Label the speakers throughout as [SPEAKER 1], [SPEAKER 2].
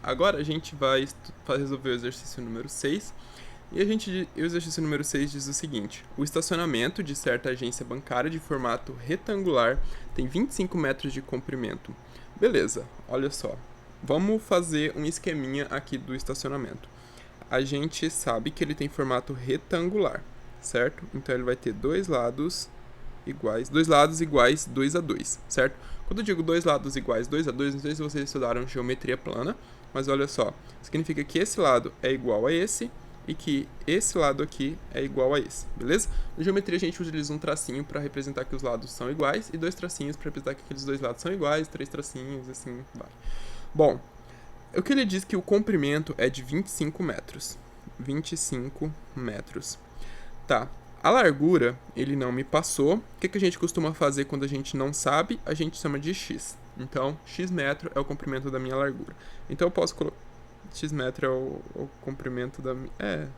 [SPEAKER 1] agora a gente vai resolver o exercício número 6. E o exercício número 6 diz o seguinte: o estacionamento de certa agência bancária de formato retangular tem 25 metros de comprimento. Beleza, olha só. Vamos fazer um esqueminha aqui do estacionamento. A gente sabe que ele tem formato retangular, certo? Então ele vai ter dois lados iguais 2 a 2, certo? Quando eu digo dois lados iguais 2 a 2, não sei se vocês estudaram geometria plana, mas olha só, significa que esse lado é igual a esse e que esse lado aqui é igual a esse, beleza? Na geometria a gente utiliza um tracinho para representar que os lados são iguais e dois tracinhos para representar que aqueles dois lados são iguais, três tracinhos, assim vai. Bom, o que ele diz que o comprimento é de 25 metros. 25 metros. Tá. A largura, ele não me passou. O que a gente costuma fazer quando a gente não sabe? A gente chama de x. Então, x metro é o comprimento da minha largura. Então, eu posso colocar... x metro é o comprimento da minha...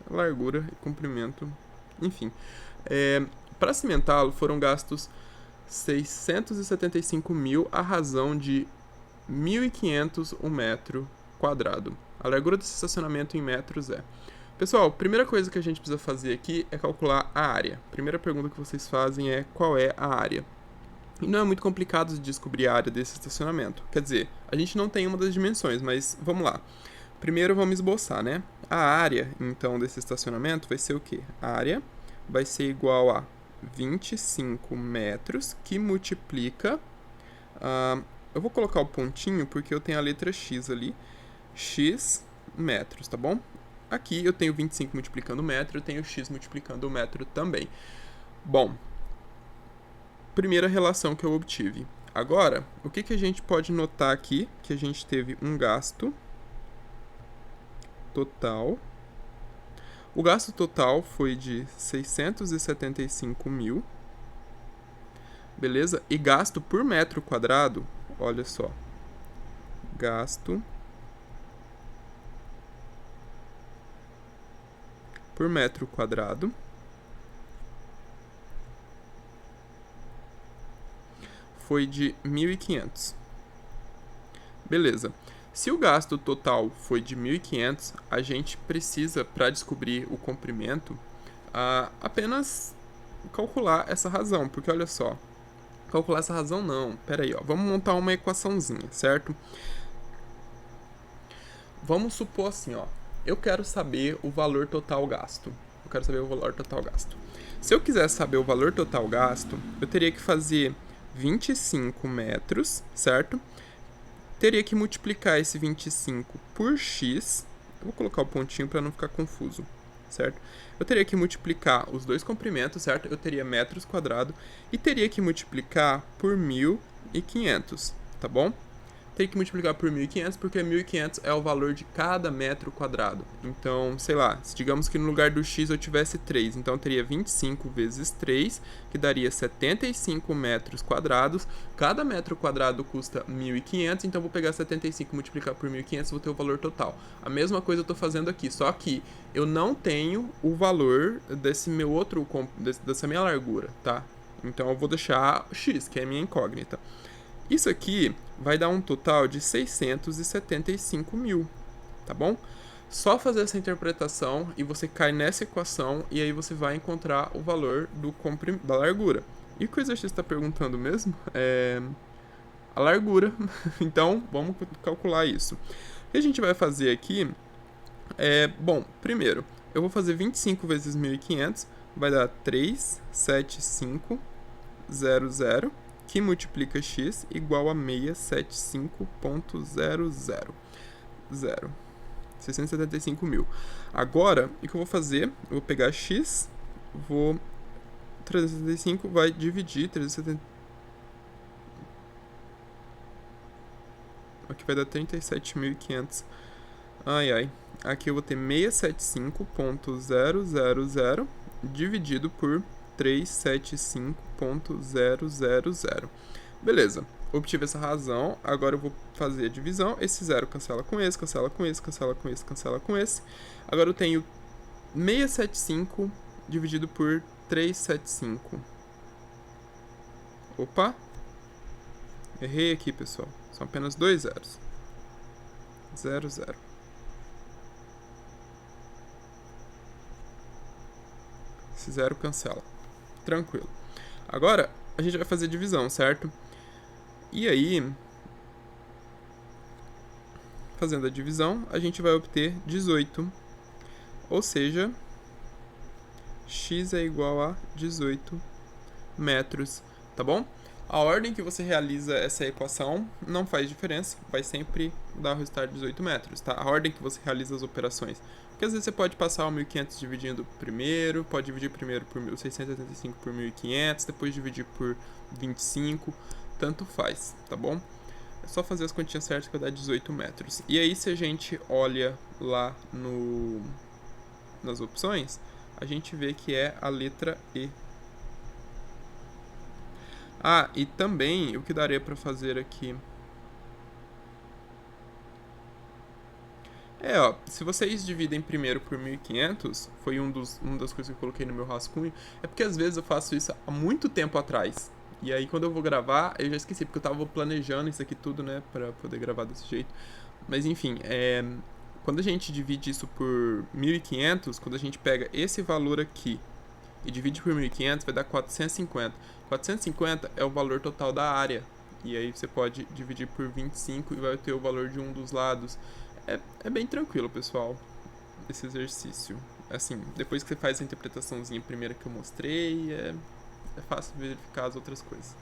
[SPEAKER 1] largura e comprimento. Enfim. Para cimentá-lo, foram gastos 675 mil à razão de 1.500 um metro quadrado. A largura desse estacionamento em metros é... Pessoal, a primeira coisa que a gente precisa fazer aqui é calcular a área. A primeira pergunta que vocês fazem é qual é a área. E não é muito complicado de descobrir a área desse estacionamento. Quer dizer, a gente não tem uma das dimensões, mas vamos lá. Primeiro vamos esboçar, né? A área, então, desse estacionamento vai ser o quê? A área vai ser igual a 25 metros, que multiplica... eu vou colocar o pontinho porque eu tenho a letra x ali. X metros, tá bom? Aqui eu tenho 25 multiplicando o metro, eu tenho x multiplicando o metro também. Bom, primeira relação que eu obtive. Agora, o que a gente pode notar aqui? Que a gente teve um gasto total. O gasto total foi de 675 mil. Beleza? E gasto por metro quadrado, olha só. Gasto por metro quadrado foi de 1.500. Beleza. Se o gasto total foi de 1.500, a gente precisa, para descobrir o comprimento, apenas calcular essa razão, porque olha só, calcular essa razão não, pera aí, ó, vamos montar uma equaçãozinha, certo? Vamos supor assim, ó, eu quero saber o valor total gasto. Se eu quiser saber o valor total gasto, eu teria que fazer 25 metros, certo? Teria que multiplicar esse 25 por x. Eu vou colocar o pontinho para não ficar confuso, certo? Eu teria que multiplicar os dois comprimentos, certo? Eu teria metros quadrados e teria que multiplicar por 1.500, tá bom? Tem que multiplicar por 1.500 porque 1.500 é o valor de cada metro quadrado. Então, sei lá, digamos que no lugar do x eu tivesse 3, então eu teria 25 vezes 3, que daria 75 metros quadrados. Cada metro quadrado custa 1.500, então eu vou pegar 75 e multiplicar por 1.500 e vou ter o valor total. A mesma coisa eu estou fazendo aqui, só que eu não tenho o valor desse meu outro, dessa minha largura, tá? Então eu vou deixar x, que é a minha incógnita. Isso aqui vai dar um total de 675 mil, tá bom? Só fazer essa interpretação e você cai nessa equação e aí você vai encontrar o valor da largura. E o que o exercício está perguntando mesmo é a largura. Então, vamos calcular isso. O que a gente vai fazer aqui bom, primeiro, eu vou fazer 25 vezes 1.500, vai dar 375,00. Que multiplica x igual a 675.00. 675 mil. Agora, o que eu vou fazer? Eu vou pegar x, 375 vai dividir 370. Aqui vai dar 37.500. Ai. Aqui eu vou ter 675.000 dividido por 375.000. Beleza, obtive essa razão, agora eu vou fazer a divisão, esse zero cancela com esse, cancela com esse, cancela com esse, cancela com esse. Agora eu tenho 675 dividido por 375. Opa, errei aqui, pessoal, são apenas dois zeros. 0,0. Esse 0 cancela. Tranquilo. Agora, a gente vai fazer divisão, certo? E aí, fazendo a divisão, a gente vai obter 18. Ou seja, x é igual a 18 metros, tá bom? A ordem que você realiza essa equação não faz diferença, vai sempre dar o resultado de 18 metros, tá? A ordem que você realiza as operações. Porque às vezes você pode passar o 1.500 dividindo primeiro, pode dividir primeiro por 1.675 por 1.500, depois dividir por 25, tanto faz, tá bom? É só fazer as continhas certas que vai dar 18 metros. E aí, se a gente olha lá nas opções, a gente vê que é a letra E. Ah, e também o que daria para fazer aqui ó, se vocês dividem primeiro por 1.500, foi uma das coisas que eu coloquei no meu rascunho, é porque às vezes eu faço isso há muito tempo atrás. E aí quando eu vou gravar, eu já esqueci, porque eu tava planejando isso aqui tudo, né, pra poder gravar desse jeito. Mas enfim, quando a gente divide isso por 1.500, quando a gente pega esse valor aqui e divide por 1.500, vai dar 450. 450 é o valor total da área. E aí você pode dividir por 25 e vai ter o valor de um dos lados. É bem tranquilo, pessoal, esse exercício. Assim, depois que você faz a interpretaçãozinha primeira que eu mostrei, é fácil verificar as outras coisas.